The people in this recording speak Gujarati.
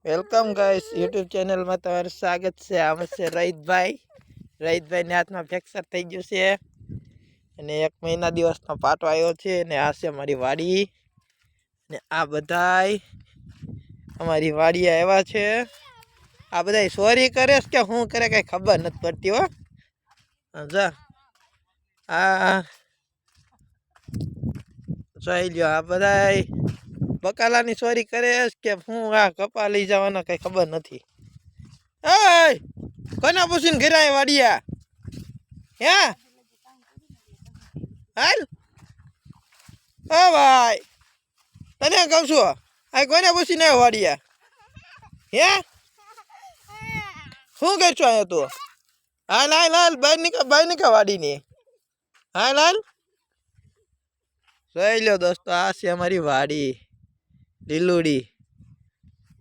વેલકમ ગાઈસ યુટ્યુબ ચેનલમાં તમારું સ્વાગત છે. આમ છે રહીતભાઈને હાથમાં ફ્રેક્ચર થઈ ગયું છે અને 1 મહિના દિવસનો પાટો આવ્યો છે. અને આ છે મારી વાડી અને આ બધાય અમારી વાડી આવ્યા છે. આ બધાય ચોરી કરે છે કે શું કરે કઈ ખબર નથી પડતી હો. જા આ જોઈ લ્યો, આ બધાય બકાલાની ચોરી કરે કે હું આ કપા લઈ જવાનો કઈ ખબર નથી. એ કોને પૂછીને ઘરે આય વાડિયા હે હાલ ઓ ભાઈ તને કહું છું આ કોને પૂછીને આવ્યો વાડિયા હે શું કરશું અહીંયા તું? હાલ હાલ હાલ બહાર નીકળ વાડીની હાલ હાલ. જોઈ લો દોસ્તો, આ છે અમારી વાડી લીલુડી.